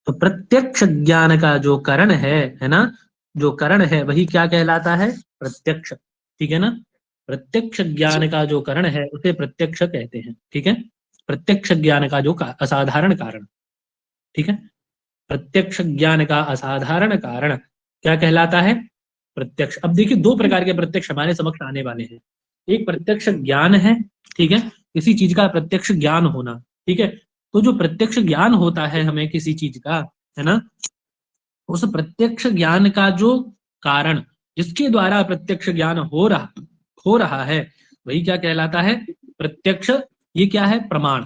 तो प्रत्यक्ष ज्ञान का जो करण है ना, जो करण है वही क्या कहलाता है? प्रत्यक्ष। ठीक है ना? प्रत्यक्ष ज्ञान का जो करण है उसे प्रत्यक्ष कहते हैं। ठीक है? प्रत्यक्ष ज्ञान का जो असाधारण कारण। ठीक है? प्रत्यक्ष ज्ञान का असाधारण कारण क्या कहलाता है? प्रत्यक्ष। अब देखिए, दो प्रकार के प्रत्यक्ष हमारे समक्ष आने वाले हैं। एक प्रत्यक्ष ज्ञान है, ठीक है, किसी चीज का प्रत्यक्ष ज्ञान होना। ठीक है? तो जो प्रत्यक्ष ज्ञान होता है हमें किसी चीज का, है ना, उस प्रत्यक्ष ज्ञान का जो कारण, जिसके द्वारा प्रत्यक्ष ज्ञान हो रहा है, वही क्या कहलाता है? प्रत्यक्ष। ये क्या है? प्रमाण।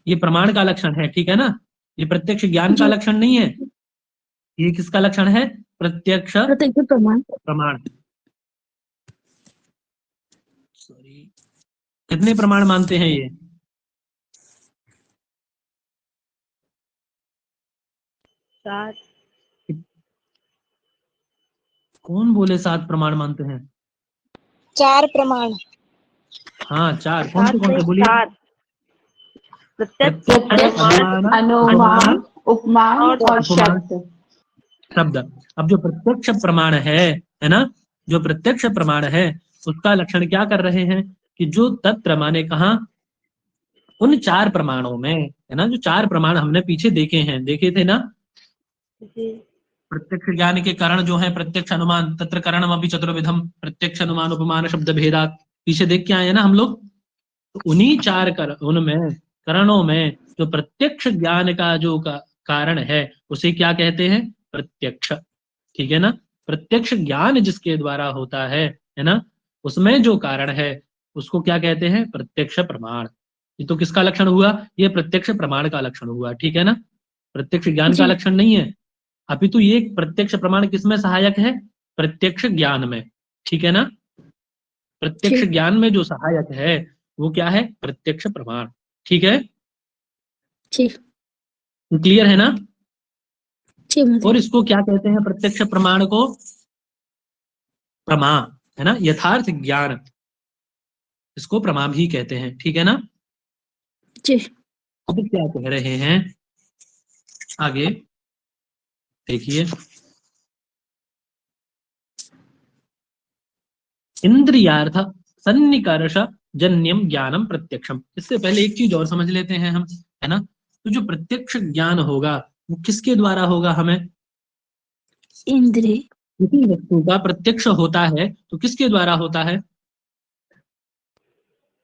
ये प्रमाण का लक्षण है। ठीक है ना? ये प्रत्यक्ष ज्ञान का जी। लक्षण नहीं है। ये किसका लक्षण है? प्रत्यक्ष प्रत्यक्ष प्रमाण। प्रमाण। सॉरी, कितने प्रमाण मानते हैं ये? 7। कौन बोले 7 प्रमाण मानते हैं? 4 प्रमाण। हाँ, 4। कौन 7 से बोलिए? 7 प्रत्यक्ष, प्रत्यक्ष, अनुमान, अनुमान, उपमान और और उपमान, शब्द। शब्द। अब जो प्रत्यक्ष प्रमाण है ना, जो प्रत्यक्ष प्रमाण है उसका लक्षण क्या कर रहे हैं कि जो तत्र माने कहा, उन 4 प्रमाणों में, है ना, जो 4 प्रमाण हमने पीछे देखे थे ना, जी, प्रत्यक्ष ज्ञान के कारण जो है प्रत्यक्ष अनुमान, तत्र करणम अभी चतुर्विधम, प्रत्यक्ष अनुमान उपमान शब्द भेदात, पीछे देख के आए हैं ना हम लोग। तो उन्हीं 4 उनमें करणों में जो प्रत्यक्ष ज्ञान का जो कारण है उसे क्या कहते हैं? प्रत्यक्ष। ठीक है ना? प्रत्यक्ष ज्ञान जिसके द्वारा होता है ना, उसमें जो कारण है उसको क्या कहते हैं? प्रत्यक्ष प्रमाण। ये तो किसका लक्षण हुआ? ये प्रत्यक्ष प्रमाण का लक्षण हुआ। ठीक है ना? प्रत्यक्ष ज्ञान का जी। लक्षण नहीं है। अपितु ये प्रत्यक्ष प्रमाण किसमें सहायक है? प्रत्यक्ष ज्ञान में। ठीक है ना? प्रत्यक्ष जी। ज्ञान में जो सहायक है वो क्या है? प्रत्यक्ष प्रमाण। ठीक है? जी। क्लियर है ना? जी और मुझे। इसको क्या कहते हैं? प्रत्यक्ष प्रमाण को प्रमा, है ना, यथार्थ ज्ञान, इसको प्रमा भी कहते हैं। ठीक है ना? जी। अब क्या कह रहे हैं आगे देखिए, इंद्रियार्थ सन्निकर्ष जन्यम ज्ञानम प्रत्यक्षम। इससे पहले एक चीज और समझ लेते हैं हम, है ना। तो जो प्रत्यक्ष ज्ञान होगा वो किसके द्वारा होगा? हमें इंद्रिय। किसी वस्तु का प्रत्यक्ष होता है तो किसके द्वारा होता है?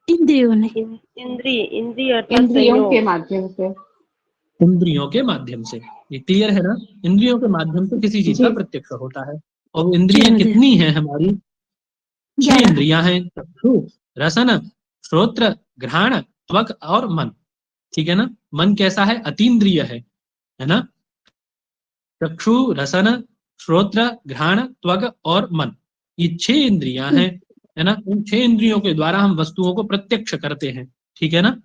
इंद्रियों ने। इंद्रिय, इंद्रिय अर्थात इंद्रियों के संयोग। माध्यम से। इंद्रियों के माध्यम से। ये क्लियर है ना? इंद्रियों के माध्यम से किसी चीज का जी। प्रत्यक्ष होता है। और जी इंद्रियां मुझे। कितनी हैं हमारी? 6 11। इंद्रियां हैं। चक्षु, रसन, श्रोत्र, घ्राण, त्वक और मन। ठीक है ना? मन कैसा है? अतीन्द्रिय है ना? चक्षु, रसन, श्रोत्र, घ्राण, त्वक और मन, ये 6 इंद्रियां हैं, है ना। इन 6 इंद्रियों के द्वारा हम वस्तुओं को प्रत्यक्ष करते हैं। ठीक है ना?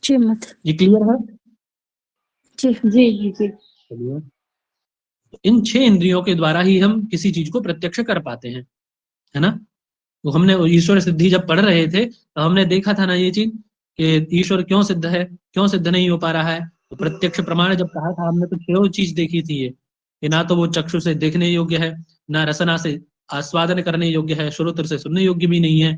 जी मत। ये क्लियर है? जी जी जी। चलिए, इन 6 इंद्रियों के द्वारा ही हम किसी चीज को प्रत्यक्ष कर पाते हैं, है ना। तो हमने ईश्वर सिद्धि जब पढ़ रहे थे तो हमने देखा था ना ये चीज, कि ईश्वर क्यों सिद्ध है, क्यों सिद्ध नहीं हो पा रहा है। तो प्रत्यक्ष प्रमाण जब कहा था हमने, तो 6 चीज देखी थी ये, कि ना तो वो चक्षु से देखने योग्य है, ना रसना से आस्वादन करने योग्य है, श्रोत्र से सुनने योग्य भी नहीं है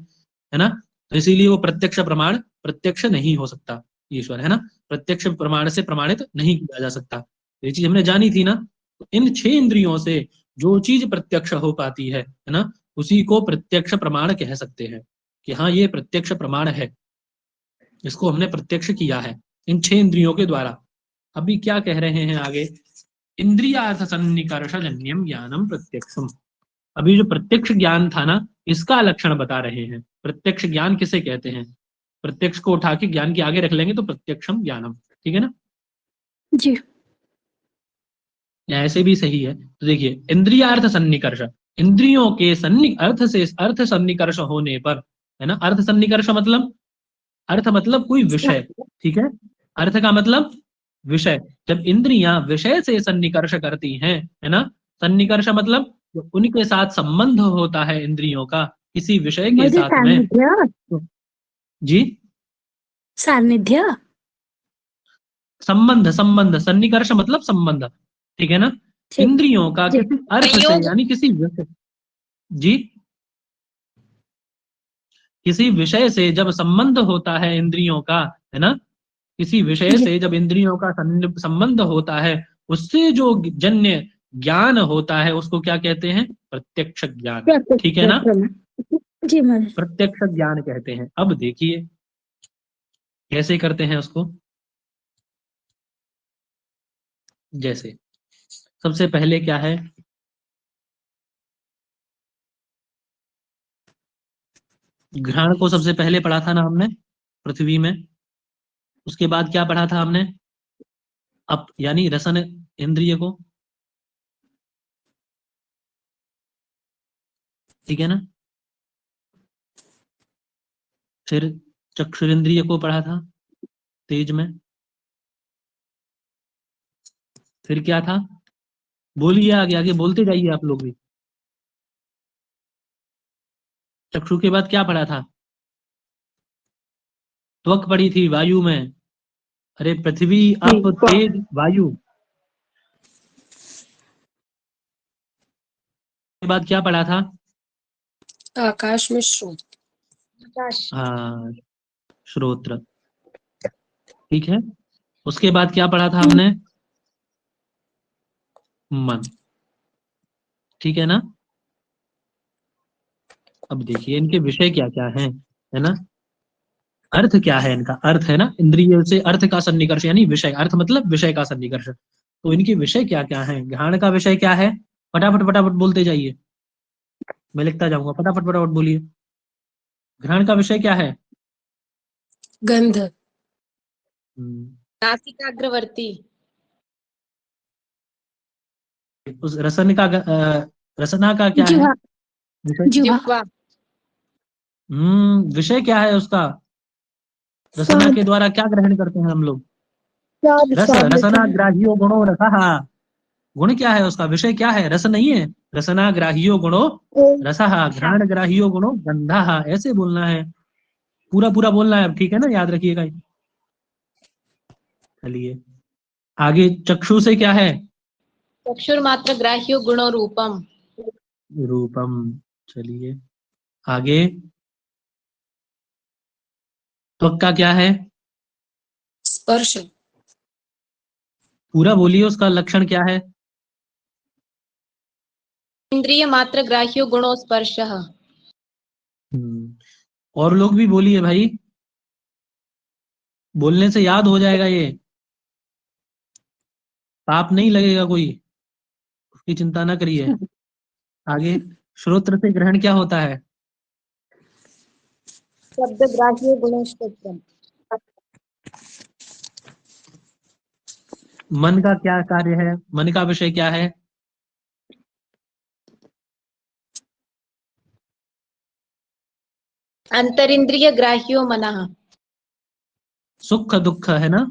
ना। तो इसीलिए वो प्रत्यक्ष प्रमाण प्रत्यक्ष नहीं हो सकता ईश्वर, है ना। प्रत्यक्ष प्रमाण से प्रमाणित नहीं किया जा सकता। ये चीज हमने जानी थी ना। तो इन 6 इंद्रियों से जो चीज प्रत्यक्ष हो पाती है ना, उसी को प्रत्यक्ष प्रमाण कह सकते हैं, कि हाँ ये प्रत्यक्ष प्रमाण है, इसको हमने प्रत्यक्ष किया है इन 6 इंद्रियों के द्वारा। अभी क्या कह रहे हैं आगे, इंद्रियार्थ सन्निकर्ष जन्यम ज्ञानम प्रत्यक्षम। अभी जो प्रत्यक्ष ज्ञान था ना, इसका लक्षण बता रहे हैं। प्रत्यक्ष ज्ञान किसे कहते हैं? प्रत्यक्ष को उठा के ज्ञान के आगे रख लेंगे तो प्रत्यक्षम ज्ञानम। ठीक है ना? जी। या ऐसे भी सही है। तो देखिए, इंद्रियार्थ सन्निकर्ष, इंद्रियों के अर्थ सन्निकर्ष होने पर, है ना। अर्थ सन्निकर्ष मतलब, अर्थ मतलब कोई विषय। ठीक है? अर्थ का मतलब विषय। जब इंद्रियां विषय से सन्निकर्ष करती हैं, है ना, सन्निकर्ष मतलब जो उनके साथ संबंध होता है इंद्रियों का किसी विषय के मुझे साथ में। सानिध्य। जी, सानिध्य। संबंध, संबंध, सन्निकर्ष मतलब संबंध, ठीक है ना। ठीक। इंद्रियों का जी। किसी अर्थ से संयोग। यानी किसी विषय, जी, किसी विषय से जब संबंध होता है इंद्रियों का, है ना, किसी विषय जी। से जब इंद्रियों का संबंध होता है, उससे जो जन्य ज्ञान होता है उसको क्या कहते हैं? प्रत्यक्ष ज्ञान, ठीक है ना, प्रमाण। जी महाराज। प्रत्यक्ष ज्ञान कहते हैं। अब देखिए कैसे करते हैं उसको। जैसे सबसे पहले क्या है, घ्राण को सबसे पहले पढ़ा था ना हमने पृथ्वी में, उसके बाद क्या पढ़ा था हमने? अप यानी रसन इंद्रिय को, ठीक है ना। फिर चक्षुरेंद्रिय को पढ़ा था तेज में। फिर क्या था? बोलिए, आगे आगे बोलते जाइए आप लोग भी। चक्षु के बाद क्या पढ़ा था? त्वक पढ़ी थी वायु में। अरे पृथ्वी, अप, तेज, वायु। के बाद क्या पढ़ा था? आकाश में श्रोत। आकाश। हाँ, श्रोत्र, ठीक है। उसके बाद क्या पढ़ा था हमने? मन, ठीक है ना। अब देखिए इनके विषय क्या क्या हैं, है ना, अर्थ क्या है इनका, अर्थ है ना, इंद्रिय से अर्थ का सन्निकर्ष यानी विषय, अर्थ मतलब विषय का सन्निकर्ष। तो इनके विषय क्या क्या है? घ्राण का विषय क्या है? फटाफट फटाफट बोलते जाइए, मैं लिखता जाऊंगा, फटाफट फटाफट बोलिए। घ्राण का विषय क्या है? गंध। हम्म, नासिकाग्रवर्ती। उस रसन का रसना का क्या है जिह्वा। विषय? जिह्वा। जिह्वा। विषय क्या है उसका? रसना स्वाद। के द्वारा क्या ग्रहण करते हैं हम लोग? स्वाद। रस, स्वाद लेते रसना हैं। ग्राह्यो गुणो रसः। गुण क्या है उसका? विषय क्या है? रस नहीं है। रसना ग्राह्यो गुणो रसः, घ्राण ग्राह्यो गुणो गंधः, ऐसे बोलना है, पूरा पूरा बोलना है, ठीक है ना, याद रखिएगा। चलिए आगे, चक्षु से क्या है? चक्षुर्मात्र ग्राह्यो गुणो रूपम। रूपम। चलिए आगे, त्वक का क्या है? स्पर्श। पूरा बोलिए, उसका लक्षण क्या है? इंद्रिय मात्र ग्राह्यो गुणो स्पर्शः। और लोग भी बोलिए भाई, बोलने से याद हो जाएगा, ये पाप नहीं लगेगा कोई, उसकी चिंता ना करिए। आगे, श्रोत्र से ग्रहण क्या होता है? शब्द ग्राह्यो गुणो श्रोत्रम। मन का क्या कार्य है? मन का विषय क्या है? अंतरिंद्रिय ग्राह्यो मनः। सुख दुख, है ना,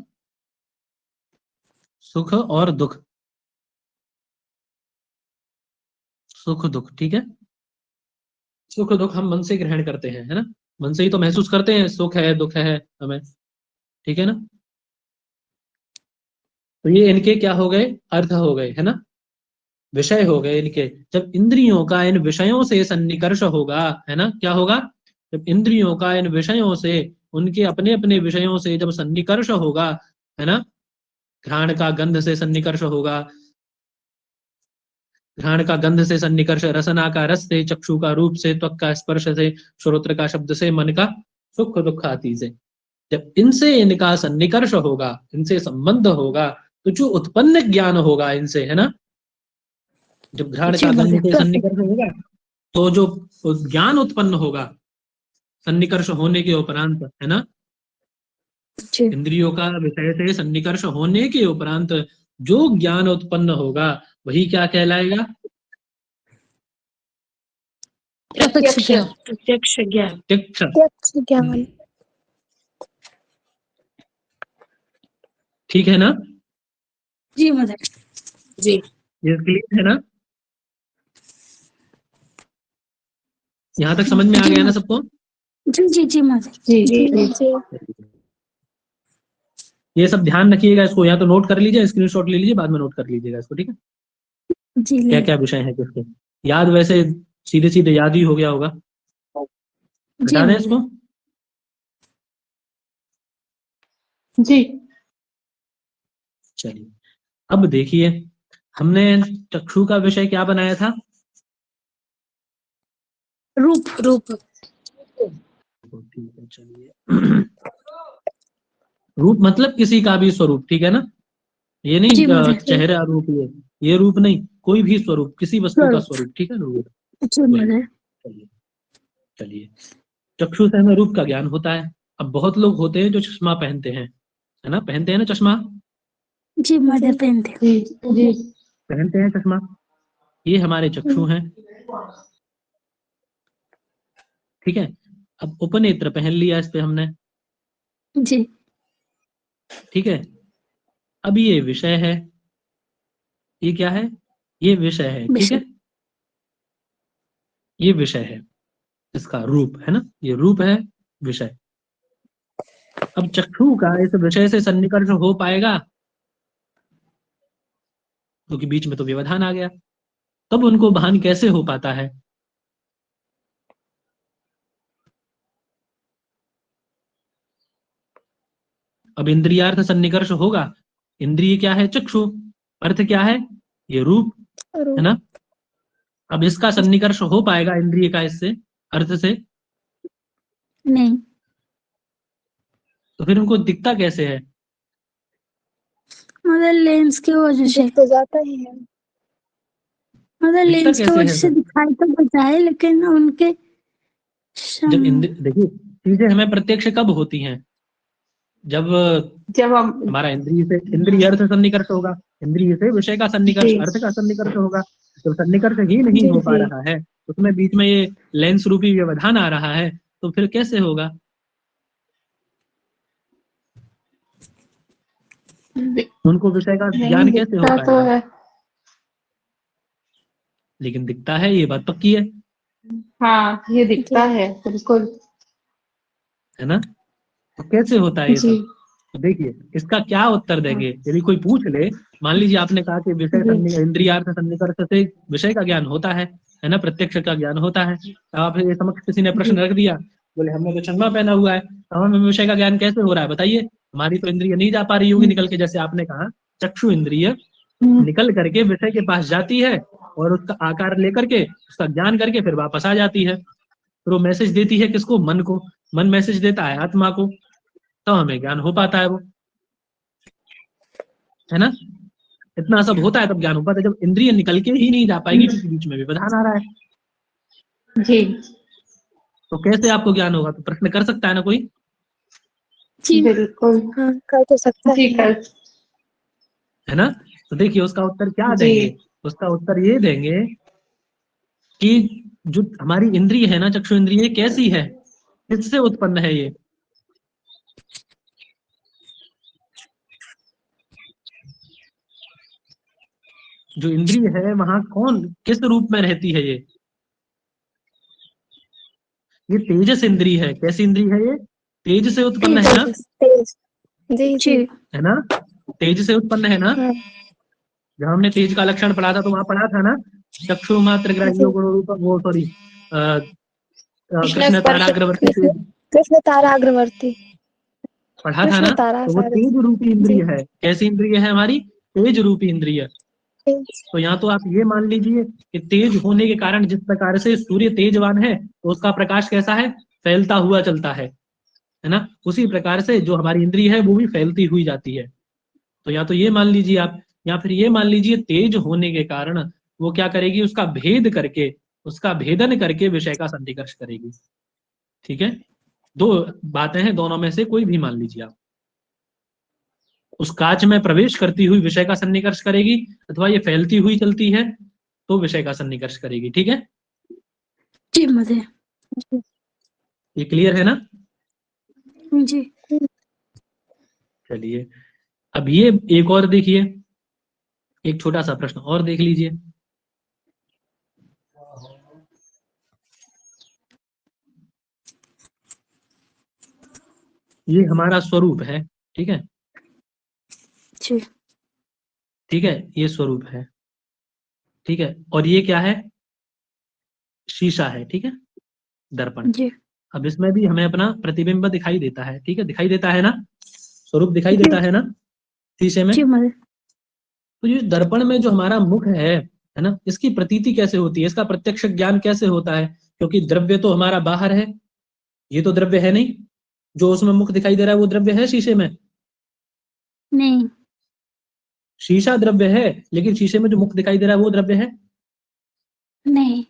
सुख और दुख, सुख दुख, ठीक है। सुख दुख हम मन से ग्रहण करते हैं, है ना, मन से ही तो महसूस करते हैं, सुख है दुख है हमें, ठीक है ना। तो ये इनके क्या हो गए? अर्थ हो गए, है ना, विषय हो गए इनके। जब इंद्रियों का इन विषयों से सन्निकर्ष होगा, है ना, क्या होगा? जब इंद्रियों का इन विषयों से, उनके अपने अपने विषयों से जब सन्निकर्ष होगा, है ना, घ्राण का गंध से सन्निकर्ष होगा, घ्राण का गंध से सन्निकर्ष, रसना का रस से, चक्षु का रूप से, त्वक का स्पर्श से, श्रोत्र का शब्द से, मन का सुख दुख आदि से, जब इनसे इनका सन्निकर्ष होगा, इनसे संबंध होगा, तो जो उत्पन्न ज्ञान होगा इनसे, है ना, जब घ्राण जी का गंध से महाराज। सन्निकर्ष होगा तो जो ज्ञान उत्पन्न होगा सन्निकर्ष होने के उपरांत, है ना, जी। इंद्रियों का विषय से सन्निकर्ष होने के उपरांत जो ज्ञान उत्पन्न होगा वही क्या कहलाएगा? प्रत्यक्ष ज्ञान। प्रत्यक्ष ज्ञान। प्रत्यक्ष। प्रत्यक्ष ज्ञान। ठीक है ना, जी महाराज। जी। ये क्लियर है ना, यहाँ तक समझ में आ जी गया ना महाराज। सबको? जी जी जी महाराज। जी जी जी। जी। ये सब ध्यान रखिएगा, इसको या तो नोट कर लीजिए, स्क्रीनशॉट ले लीजिए, बाद में नोट कर लीजिएगा इसको, ठीक है। जी क्या ले क्या विषय है किसके, याद वैसे सीधे सीधे याद ही हो गया होगा। जी बता दें महोदय। इसको। जी चलिए अब देखिए, हमने चक्षु का विषय क्या बनाया था? रूप रूप ठीक है, चलिए। रूप मतलब किसी का भी स्वरूप, ठीक है ना, ये नहीं जी महोदय। चेहरा रूप, ये रूप नहीं, कोई भी स्वरूप, किसी वस्तु का स्वरूप। स्वरूप, ठीक है ना, रूप जी वही। महोदय। चलिए चलिए, चक्षु से हमें रूप का ज्ञान होता है। अब बहुत लोग होते हैं जो चश्मा पहनते हैं, है ना, पहनते हैं ना चश्मा, जी महोदय पहनते। जी जी पहनते हैं चश्मा, ये हमारे चक्षु हैं, ठीक है। अब उपनेत्र पहन लिया इस पे हमने, जी ठीक है। अब ये विषय है, ये क्या है, ये विषय है, ठीक विषय। है, ये विषय है, इसका रूप है ना, ये रूप है, विषय। अब चक्षु का इस विषय से सन्निकर्ष हो पाएगा, क्योंकि बीच में तो व्यवधान आ गया, तब उनको भान कैसे हो पाता है? अब इंद्रियार्थ सन्निकर्ष होगा, इंद्रिय क्या है, चक्षु, अर्थ क्या है, ये रूप, है ना। अब इसका सन्निकर्ष हो पाएगा इंद्रिय का इससे, अर्थ से? नहीं। तो फिर उनको दिखता कैसे है? मगर लेंस की वजह से। तो जाता ही है। मगर दिखता लेंस की कैसे वजह है से फिर? दिखाई तो देता है, लेकिन उनके जब सम... देखिए, चीजें हमें प्रत्यक्ष कब होती हैं? जब जब हम हमारा इंद्रिय से, इंद्रिय अर्थ सन्निकर्ष होगा, इंद्रिय से विषय का सन्निकर्ष, जी अर्थ का सन्निकर्ष होगा। तो सन्निकर्ष ही नहीं हो पा जी रहा है, उसमें बीच में ये लेंस रूपी व्यवधान आ रहा है, तो फिर कैसे होगा? उनको विषय का नहीं ज्ञान कैसे हो दिखता तो पाएगा? है। लेकिन दिखता है, ये बात पक्की हाँ ये दिखता है बिल्कुल। है ना। तो कैसे होता है ये जी सब? तो देखिए, इसका क्या उत्तर देंगे यदि कोई पूछ ले। मान लीजिए आपने कहा कि विषय जी इंद्रियार्थ सन्निकर्ष से विषय का ज्ञान होता है ना, प्रत्यक्ष का ज्ञान होता है। अब आप ये समक्ष किसी ने प्रश्न जी रख दिया, बोले हमने तो चश्मा पहना हुआ है, तो हमें विषय का ज्ञान कैसे हो रहा है बताइए? हमारी तो इंद्रिय नहीं जा पा रही होगी निकल के, जैसे आपने कहा चक्षु इंद्रिय निकल करके विषय के पास जाती है, और उसका आकार लेकर के, उसका ज्ञान करके फिर वापस आ जाती है। फिर वो मैसेज देती है किसको? मन को। मन मैसेज देता है आत्मा को, तो हमें ज्ञान हो पाता है वो, है ना। इतना सब होता है तब ज्ञान हो पाता है, जब इंद्रिय निकल के ही नहीं जा पाएगी क्योंकि बीच में व्यवधान आ रहा है, जी तो कैसे आपको ज्ञान होगा? तो प्रश्न कर सकता है ना कोई, जी बिल्कुल। हाँ कर तो सकता जी है। कर है ना। तो देखिए उसका उत्तर क्या जी देंगे, उसका उत्तर ये देंगे कि जो हमारी इंद्रिय है ना, चक्षु इंद्रिय, कैसी है, किससे उत्पन्न है ये? जो इंद्रिय है वहां कौन किस रूप में रहती है ये तेजस इंद्रिय है। कैसी इंद्रिय है ये? तेज से उत्पन्न है ना, तेज जी जी है ना, तेज से उत्पन्न है ना। हाँ जब हमने तेज का लक्षण पढ़ा था तो वहां पढ़ा था ना, चक्षु मात्र ग्राह्यो गुण रूप, वो सॉरी, कृष्ण कृष्ण स्पर्श ताराग्रवर्ती कृष्ण तेज कृष्ण ताराग्रवर्ती पढ़ा था कृष्ण ना। तारा तो वो सर। तेज रूपी जी इंद्रिय है। कैसी इंद्रिय है हमारी? तेज रूपी इंद्रिय। तेज। तो यहाँ तो आप ये मान लीजिए कि तेज होने के कारण, जिस प्रकार से सूर्य तेजवान है तो उसका प्रकाश कैसा है? फैलता हुआ चलता है ना। उसी प्रकार से जो हमारी इंद्रिय है वो भी फैलती हुई जाती है। तो या तो ये मान लीजिए आप, या फिर ये मान लीजिए तेज होने के कारण वो क्या करेगी, उसका भेद करके, उसका भेदन करके विषय का सन्निकर्ष करेगी। ठीक है, दो बातें हैं, दोनों में से कोई भी मान लीजिए आप। उस कांच में प्रवेश करती हुई विषय का सन्निकर्ष करेगी, अथवा ये फैलती हुई चलती है तो विषय का सन्निकर्ष करेगी। ठीक है, जी महोदय। ये क्लियर है ना। जी चलिए अब ये एक और देखिए, एक छोटा सा प्रश्न और देख लीजिए। ये हमारा स्वरूप है, ठीक है। जी ठीक है, ये स्वरूप है। ठीक है, और ये क्या है? शीशा है। ठीक है, दर्पण। जी अब इसमें भी हमें अपना प्रतिबिंब दिखाई देता है। ठीक है, दिखाई देता है ना, स्वरूप दिखाई जी देता है ना शीशे में। जी मदर। तो ये दर्पण में जो हमारा मुख है ना, इसकी प्रतीति कैसे होती है, इसका प्रत्यक्ष ज्ञान कैसे होता है? क्योंकि द्रव्य तो हमारा बाहर है, ये तो द्रव्य है नहीं। जो उसमें मुख दिखाई दे रहा है वो द्रव्य है शीशे में? नहीं। शीशा द्रव्य है, लेकिन शीशे में जो मुख दिखाई दे रहा है वो द्रव्य है? नहीं।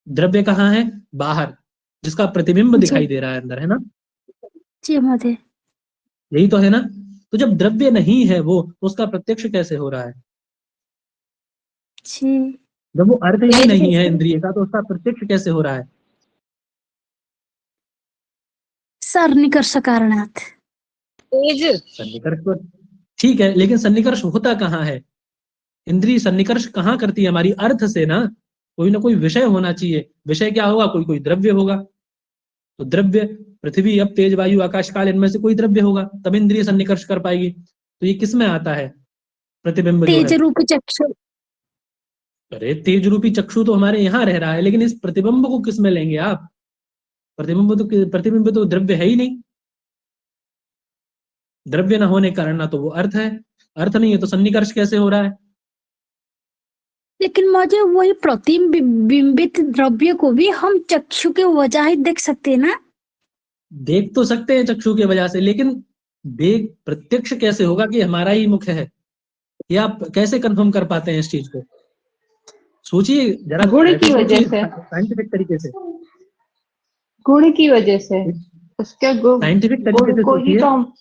द्रव्य कहाँ है? बाहर, जिसका प्रतिबिंब जी दिखाई दे रहा है अंदर, है ना? जी मदर। यही तो है ना। तो जब द्रव्य नहीं है वो, तो उसका प्रत्यक्ष कैसे हो रहा है? जी जब वो अर्थ ही नहीं है इंद्रिय का, तो उसका प्रत्यक्ष कैसे हो रहा है? सन्निकर्ष कारणात्। तेज। सन्निकर्ष तो ठीक है, लेकिन सन्निकर्ष होता कहाँ है? इंद्रिय सन्निकर्ष कहाँ करती है? हमारी अर्थ से ना। कोई ना कोई विषय होना चाहिए। विषय क्या होगा? कोई कोई द्रव्य होगा। तो द्रव्य, पृथ्वी, अब तेज, वायु, आकाश, काल, इनमें से कोई द्रव्य होगा, तब इंद्रिय सन्निकर्ष कर पाएगी। तो ये किस में आता है प्रतिबिंब जो तेज है? रूप चक्षु। अरे तेज रूपी चक्षु तो हमारे यहाँ रह रहा है, लेकिन इस प्रतिबिंब को किस में लेंगे आप? प्रतिबिंब तो द्रव्य है ही नहीं। द्रव्य न होने के कारण ना तो वो अर्थ है, अर्थ नहीं है तो सन्निकर्ष कैसे हो रहा है? लेकिन मुझे वही प्रतिबिंबित द्रव्य को भी हम चक्षु के वजह ही देख सकते हैं ना। देख तो सकते हैं चक्षु की वजह से, लेकिन देख प्रत्यक्ष कैसे होगा कि हमारा ही मुख है? ये आप कैसे कंफर्म कर पाते हैं इस चीज को? सोचिए जरा, गुण ऐसे की वजह सोचिए से। साइंटिफिक तरीके से। गुण की वजह से। उसके साइंटिफिक तरीके गुण से को ही सोचिए। तो हम।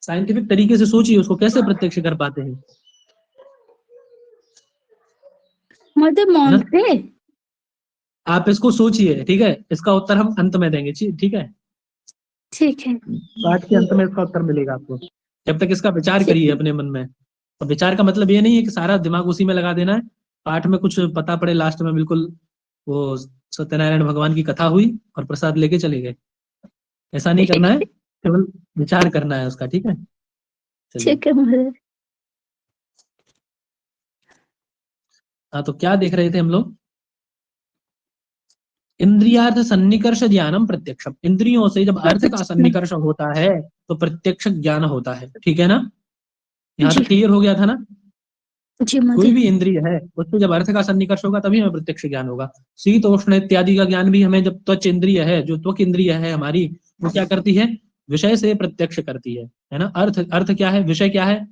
साइंटिफिक तरीके से सोचिए, उसको कैसे प्रत्यक्ष कर पाते हैं? मुझे है मन ना? से। आप इसको सोचिए, ठीक है? इसका उत्तर हम अंत में देंगे, ठीक है? ठीक है। पाठ के अंत में इसका उत्तर मिलेगा आपको। जब तक इसका विचार ठीक करिए है। अपने मन में। और विचार का मतलब ये नहीं है कि सारा दिमाग उसी में लगा देना है। पाठ में कुछ पता पड़े लास्ट में, बिल्कुल वो सत्यनारायण भगवान की कथा हुई और प्रसाद लेके चले गए, ऐसा नहीं करना है। केवल विचार करना है उसका, ठीक है? चलिए। ठीक है मदर। हाँ, तो क्या देख रहे थे हम लोग? इंद्रियार्थ सन्निकर्ष ज्ञानम प्रत्यक्षम। इंद्रियों से जब अर्थ का सन्निकर्ष होता है तो प्रत्यक्ष ज्ञान होता है। ठीक है ना? यहाँ जी तक क्लियर हो गया था ना? जी कोई मदर। भी इंद्रिय है उससे जब अर्थ का सन्निकर्ष होगा तभी हमें प्रत्यक्ष ज्ञान होगा। शीत उष्ण इत्यादि का ज्ञान भी हमें, जब त्वच इंद्रिय है, जो त्वक इंद्रिय है हमारी, वो क्या करती है? विषय से प्रत्यक्ष करती है ना? अर्थ, अर्थ क्या है? विषय क्या है?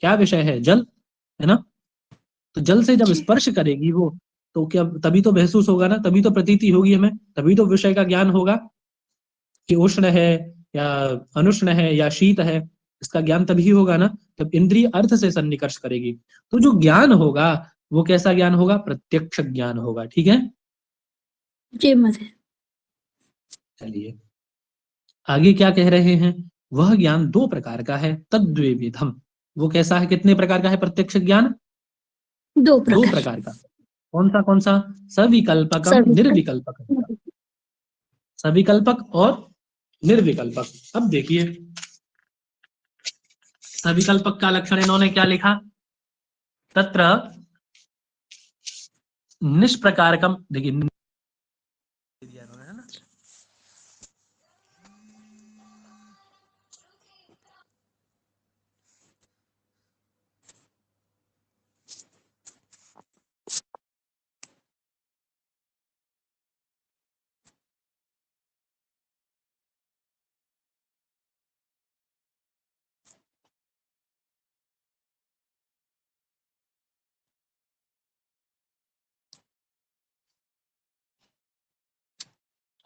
क्या विषय है? जल, है ना? तो जल से जब जी स्पर्श करेगी वो, तो क्या, तभी तो महसूस होगा ना, तभी तो प्रतीति होगी हमें, तभी तो विषय का ज्ञान होगा कि उष्ण है या अनुष्ण है या शीत है। इसका ज्ञान तभी होगा ना जब इंद्रिय अर्थ से सन्निकर्ष करेगी। तो जो ज्ञान होगा वो कैसा ज्ञान होगा? प्रत्यक्ष ज्ञान होगा। ठीक है? जी मदर। चलिए आगे क्या कह रहे हैं? वह ज्ञान दो प्रकार का है, तद्विविधम। वो कैसा है, कितने प्रकार का है प्रत्यक्ष ज्ञान? दो दो प्रकार। प्रकार का। कौन सा कौन सा? सविकल्पकम, सभी का। निर्विकल्पकम। सविकल्पक और निर्विकल्पक। अब देखिए सविकल्पक का लक्षण इन्होंने क्या लिखा? तत्र निष्प्रकारकम, देखिए दिया इन्होंने, है ना?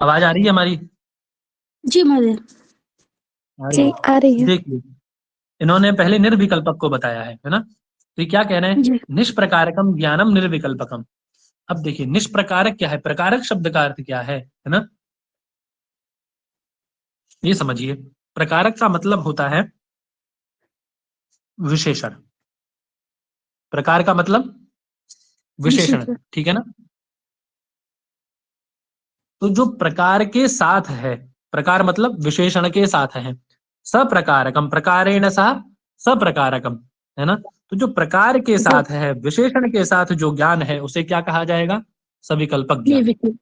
आवाज आ रही है हमारी? जी मदर। आ रही जी है। आ रही है। देखिए इन्होंने पहले निर्विकल्पक को बताया है ना? तो ये क्या कह रहे हैं? जी निष्प्रकारकम ज्ञानम निर्विकल्पकम। अब देखिए निष्प्रकारक क्या है, प्रकारक शब्द का अर्थ क्या है ना? ये समझिए, प्रकारक का मतलब होता है विशेषण। प्रकार का मतलब विशेषण, विशेष। ठीक है ना? तो जो प्रकार के साथ है प्रकार मतलब विशेषण के साथ है। सप्रकारकम, प्रकारेण सह सप्रकारकम, है ना। तो जो प्रकार के साथ है, विशेषण के साथ जो ज्ञान है, उसे क्या कहा जाएगा? सविकल्पक ज्ञान। निर्विकल्प।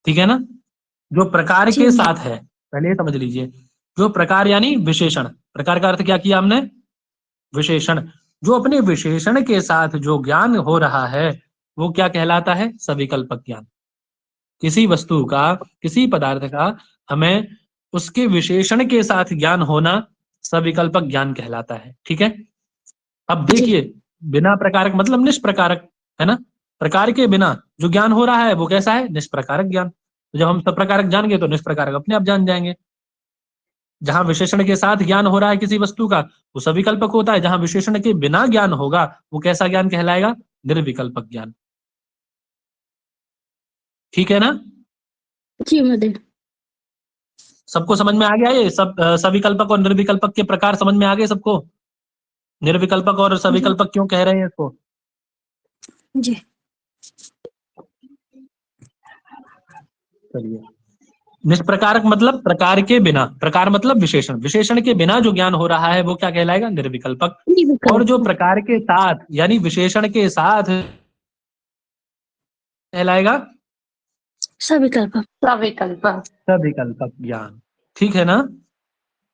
ठीक है ना। जो प्रकार जी के साथ है, पहले ये समझ लीजिए, जो प्रकार यानी विशेषण, प्रकार का अर्थ क्या किया हमने? विशेषण। जो अपने विशेषण के साथ जो ज्ञान हो रहा है वो क्या कहलाता है? सविकल्पक ज्ञान। किसी वस्तु का, किसी पदार्थ का हमें उसके विशेषण के साथ ज्ञान होना सविकल्पक ज्ञान कहलाता है। ठीक है। अब देखिए, बिना प्रकारक मतलब निष्प्रकारक, है ना। प्रकार के बिना जो ज्ञान हो रहा है वो कैसा है? निष्प्रकारक ज्ञान। तो जब हम सप्रकारक जान गए तो निष्प्रकारक अपने आप जान जाएंगे। जहां विशेषण के साथ ज्ञान हो रहा है किसी वस्तु का, वो सविकल्पक होता है। जहां विशेषण के बिना ज्ञान होगा वो कैसा ज्ञान कहलाएगा? निर्विकल्पक ज्ञान। ठीक है ना। जी महोदय। सबको समझ में आ गया ये सब? सविकल्पक और निर्विकल्पक के प्रकार समझ में आ गए सबको? निर्विकल्पक और सविकल्पक क्यों कह रहे हैं इसको? जी चलिए, निष्प्रकारक मतलब प्रकार के बिना, प्रकार मतलब विशेषण, विशेषण के बिना जो ज्ञान हो रहा है वो क्या कहलाएगा? निर्विकल्पक। और जो निर्विकल्प। प्रकार के साथ यानी विशेषण के साथ कहलाएगा सविकल्प। सविकल्प। सविकल्पक ज्ञान। ठीक है ना।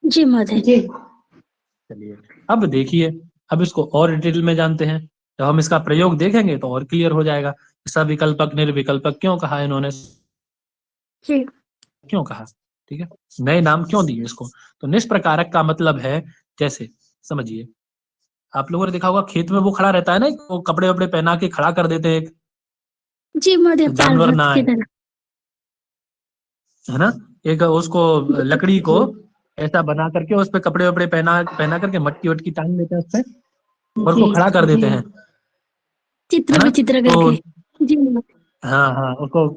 जी महोदय। जी। चलिए, अब देखिए, अब इसको और डिटेल में जानते हैं। जब हम इसका प्रयोग देखेंगे तो और क्लियर हो जाएगा। सविकल्पक निर्विकल्पक क्यों कहा इन्होंने, जी क्यों कहा? ठीक है, नए नाम क्यों दिए इसको? तो निष्प्रकारक का मतलब है, जैसे समझिए, आप लोगों ने देखा होगा खेत में वो खड़ा रहता है ना, वो कपड़े वपड़े पहना के खड़ा कर देते हैं, जी महोदय, जानवर ना पार्वत की आए, तरह। है ना। एक उसको लकड़ी को ऐसा बना करके उस पे कपड़े वपड़े पहना पहना करके मटकी वटकी टांग देते हैं उस पे और उसको खड़ा कर देते हैं, है चित्र ना। विचित्र तो करके। जी महोदय। हाँ हाँ, उसको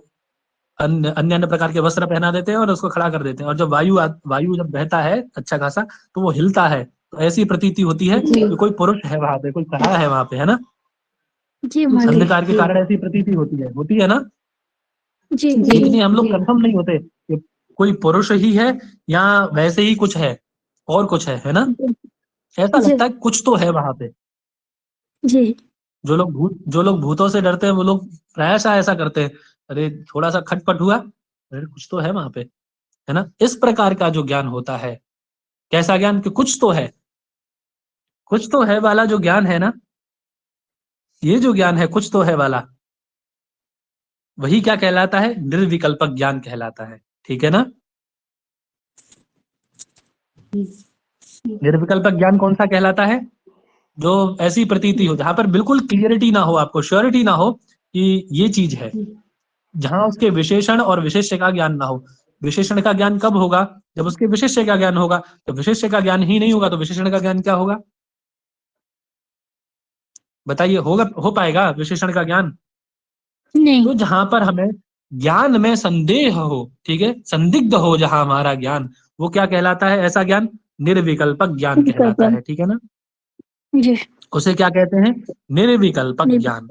अन्य अन्य अन्य प्रकार के वस्त्र पहना देते हैं और उसको खड़ा कर देते हैं। और जब वायु जब बहता है अच्छा खासा तो वो हिलता है, तो ऐसी प्रतीति होती है जी। कि कोई पुरुष है वहां पे, कोई खड़ा है वहां पे, है ना। जी महोदय। अंधकार के कारण ऐसी प्रतीति होती है ना। जी लेकिन ये हम लोग कंफर्म नहीं होते कि कोई पुरुष ही है या वैसे ही कुछ है और कुछ है ना। ऐसा जी लगता है कुछ तो है वहां पे। जी जो लोग भूतों से डरते हैं वो लोग प्रायशः ऐसा करते हैं, अरे थोड़ा सा खटपट हुआ, अरे कुछ तो है वहां पे, है ना। इस प्रकार का जो ज्ञान होता है, कैसा ज्ञान? कि कुछ तो है वाला जो ज्ञान है ना, ये जो ज्ञान है कुछ तो है वाला, वही क्या कहलाता है? निर्विकल्पक ज्ञान कहलाता है। ठीक है ना। निर्विकल्पक ज्ञान कौन सा कहलाता है? जो ऐसी प्रतीति हो, जहां पर बिल्कुल क्लियरिटी ना हो, आपको श्योरिटी ना हो कि ये चीज है, जहां उसके विशेषण और विशेष्य का ज्ञान ना हो। विशेषण का ज्ञान कब होगा? जब उसके विशेष्य का ज्ञान होगा। तो विशेष्य का ज्ञान ही नहीं होगा तो विशेषण का ज्ञान क्या होगा? बताइए, होगा, हो पाएगा विशेषण का ज्ञान? नहीं। तो जहां पर हमें ज्ञान में संदेह हो, ठीक है, संदिग्ध हो जहां हमारा ज्ञान, वो क्या कहलाता है? ऐसा ज्ञान निर्विकल्पक ज्ञान कहलाता विकल्प। है। ठीक है ना। जी उसे क्या कहते हैं? निर्विकल्पक निर्विकल्प। ज्ञान।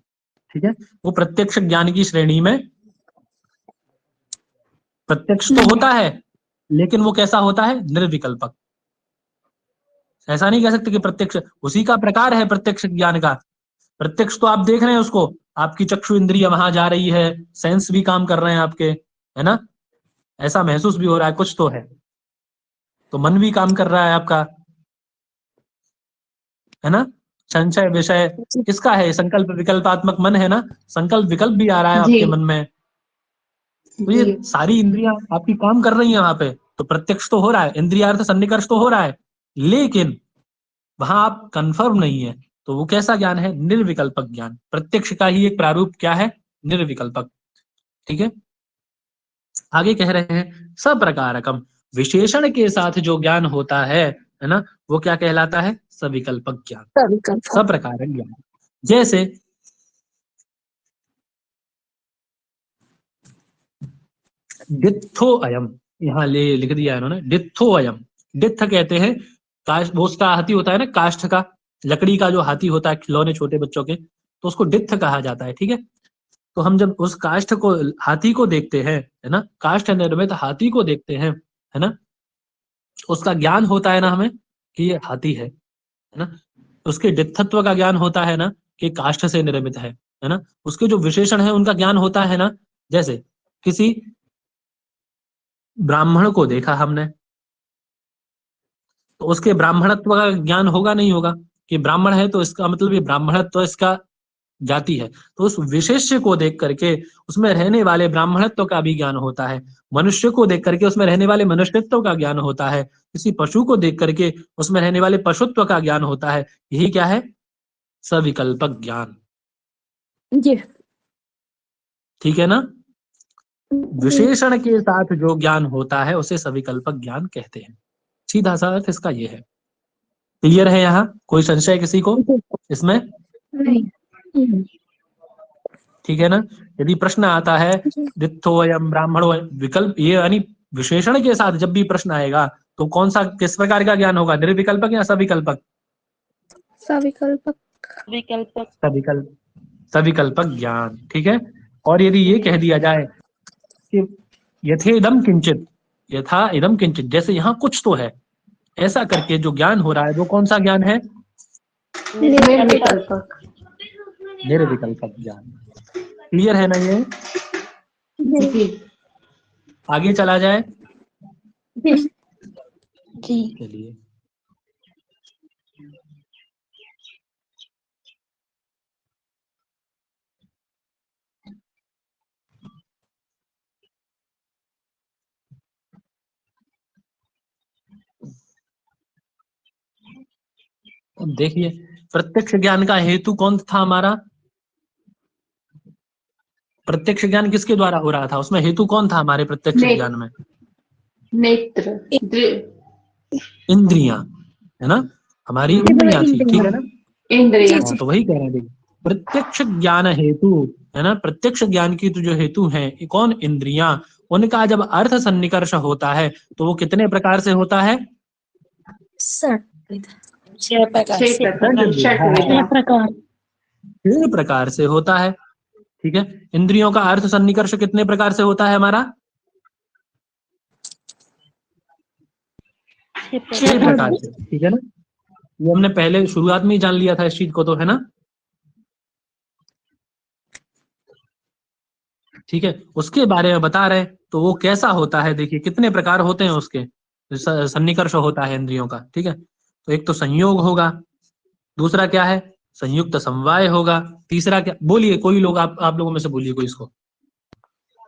ठीक है। वो प्रत्यक्ष ज्ञान की श्रेणी में, प्रत्यक्ष तो नहीं। होता है लेकिन वो कैसा होता है? निर्विकल्पक। ऐसा नहीं कह सकते कि प्रत्यक्ष, उसी का प्रकार है प्रत्यक्ष ज्ञान का। प्रत्यक्ष तो आप देख रहे हैं उसको, आपकी चक्षु इंद्रिय वहां जा रही है, सेंस भी काम कर रहे हैं आपके, है ना। ऐसा महसूस भी हो रहा है कुछ तो है, तो मन भी काम कर रहा है आपका, है ना। संशय विषय किसका है? संकल्प विकल्पात्मक मन है ना। संकल्प विकल्प भी आ रहा है जी। आपके मन में, तो ये सारी इंद्रियां आपकी काम कर रही हैं वहां पे, तो प्रत्यक्ष तो हो रहा है, इंद्रियार्थ सन्निकर्ष तो हो रहा है, लेकिन वहां आप कंफर्म नहीं है। तो वो कैसा ज्ञान है? निर्विकल्पक ज्ञान। प्रत्यक्ष का ही एक प्रारूप क्या है? निर्विकल्पक। ठीक है। आगे कह रहे हैं सप्रकारकम, विशेषण के साथ जो ज्ञान होता है ना, वो क्या कहलाता है? सविकल्पक ज्ञान, सविकल्प। सप्रकारक ज्ञान। जैसे डित्थो अयम, यहाँ ले लिख दिया इन्होंने, डित्थो अयम। डित्थ कहते हैं काष्ठ, वो उसका हाथी होता है ना, काष्ठ का, लकड़ी का जो हाथी होता है खिलौने छोटे बच्चों के, तो उसको डित्थ कहा जाता है। ठीक है। तो हम जब उस काष्ठ को, हाथी को देखते हैं, है ना, काष्ठ निर्मित हाथी को देखते हैं, है ना, उसका ज्ञान होता है ना हमें कि ये हाथी है ना, उसके डित्थत्व का ज्ञान होता है ना कि काष्ठ से निर्मित है ना, उसके जो विशेषण है उनका ज्ञान होता है ना। जैसे किसी ब्राह्मण को देखा हमने, तो उसके ब्राह्मणत्व का ज्ञान होगा नहीं होगा, कि ब्राह्मण है तो इसका मतलब ये ब्राह्मणत्व इसका जाति है, तो उस विशेष्य को देख करके उसमें रहने वाले ब्राह्मणत्व का भी ज्ञान होता है। मनुष्य को देख करके उसमें रहने वाले मनुष्यत्व का ज्ञान होता है। किसी पशु को देख करके उसमें रहने वाले पशुत्व का ज्ञान होता है। यही क्या है? सविकल्पक ज्ञान। जी ठीक है ना? विशेषण के साथ जो ज्ञान होता है उसे सविकल्पक ज्ञान कहते हैं। सीधा सा अर्थ इसका ये है। क्लियर है? यहाँ कोई संशय किसी को इसमें? नहीं। ठीक है ना? यदि प्रश्न आता है दित्थोऽयं ब्राह्मणो, विकल्प ये यानी विशेषण के साथ जब भी प्रश्न आएगा तो कौन सा, किस प्रकार का ज्ञान होगा? निर्विकल्पक या सविकल्पक? सविकल्पक। विकल्पक। सविकल्पक ज्ञान। ठीक है। और यदि ये कह दिया जाए कि यथेदम किंचित, यथा इदम किंचित, जैसे यहाँ कुछ तो है, ऐसा करके जो ज्ञान हो रहा है वो कौन सा ज्ञान है? निर्विकल्पक। निर्विकल्पक ज्ञान। क्लियर है ना ये? जी। आगे चला जाए। जी चलिए, अब देखिए प्रत्यक्ष ज्ञान का हेतु कौन था हमारा? प्रत्यक्ष ज्ञान किसके द्वारा हो रहा था? उसमें हेतु कौन था हमारे प्रत्यक्ष ज्ञान में? नेत्र। इंद्रियां, है ना, हमारी इंद्रियां थी। ठीक है ना? इंद्रिय। हाँ, तो वही कह रहे हैं। देखिए प्रत्यक्ष ज्ञान हेतु, है ना, प्रत्यक्ष ज्ञान की तो जो हेतु है कौन? इंद्रियां। उनका जब अर्थ सन्निकर्ष होता है तो वो कितने प्रकार से होता है? सर 6 प्रकार से। 6 प्रकार। षट हाँ, विधा। प्रकार 6 प्रकार से होता है। ठीक है। इंद्रियों का अर्थ सन्निकर्ष कितने प्रकार से होता है हमारा? 6 प्रकार से। ठीक है ना? ये हमने पहले शुरुआत में ही जान लिया था इस चीज को, तो है ना? ठीक है। उसके बारे में बता रहे हैं तो वो कैसा होता है। देखिए कितने प्रकार होते हैं उसके, सन्निकर्ष होता है इंद्रियों का। ठीक है। तो एक तो संयोग होगा, दूसरा क्या है? संयुक्त समवाय होगा, तीसरा क्या? बोलिए कोई लोग, आप लोगों में से बोलिए कोई इसको।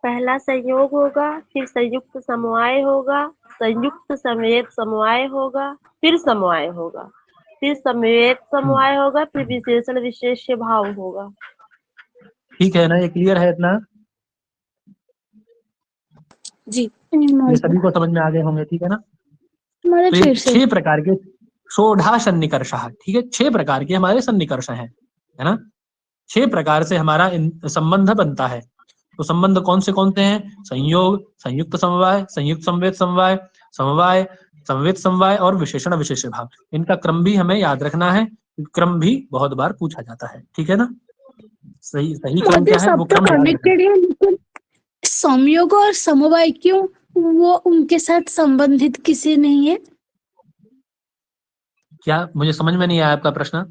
पहला संयोग होगा, फिर संयुक्त समवाय होगा, संयुक्त समेत समवाय होगा, फिर समवाय होगा, फिर समेत समवाय होगा, फिर विशेषण विशेष्य भाव होगा। ठीक है ना? ये क्लियर है इतना? जी ये सभी को समझ में आ गए होंगे। ठीक है ना? हमारे तो ये फिर से 6 प्रकार के षोडा सन्निकर्ष। ठीक है, 6 प्रकार के हमारे सन्निकर्ष हैं, है ना? 6 प्रकार से हमारा संबंध बनता है। तो संबंध कौन से हैं? संयोग, संयुक्त समवाय, संयुक्त समवेत समवाय, समवाय, समवेत समवाय और विशेषण विशेष्य भाव। इनका क्रम भी हमें याद रखना है, क्रम भी बहुत बार पूछा जाता है। ठीक है ना? सही सही क्रम क्या है वो सब तो क्रम याद रखना। कनेक्टेड है, लेकिन संयोग और समवाय क्यों वो उनके साथ संबंधित किसी नहीं है? क्या? मुझे समझ में नहीं आया आपका प्रश्न।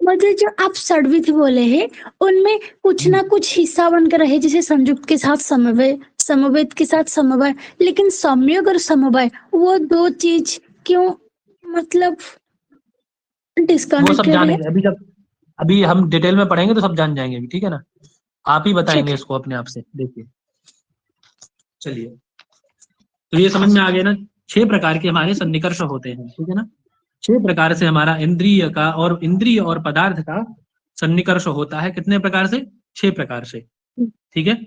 मुझे जो आप षड्विध बोले हैं उनमें कुछ ना कुछ हिस्सा बनकर रहे, जैसे संयुक्त के साथ समवाय, समवेत के साथ समवाय, लेकिन संयोग और समवाय वो 2 चीज क्यों मतलब वो सब डिस्कनेक्टेड है? जानेंगे अभी हम डिटेल में पढ़ेंगे तो सब जान जाएंगे। ठीक है ना? आप ही बताएंगे इसको अपने आप से। देखिए चलिए, तो ये समझ में आ गया ना? 6 प्रकार के हमारे सन्निकर्ष होते हैं। ठीक है ना? 6 प्रकार से हमारा इंद्रिय का और इंद्रिय और पदार्थ का सन्निकर्ष होता है। कितने प्रकार से? 6 प्रकार से। ठीक है।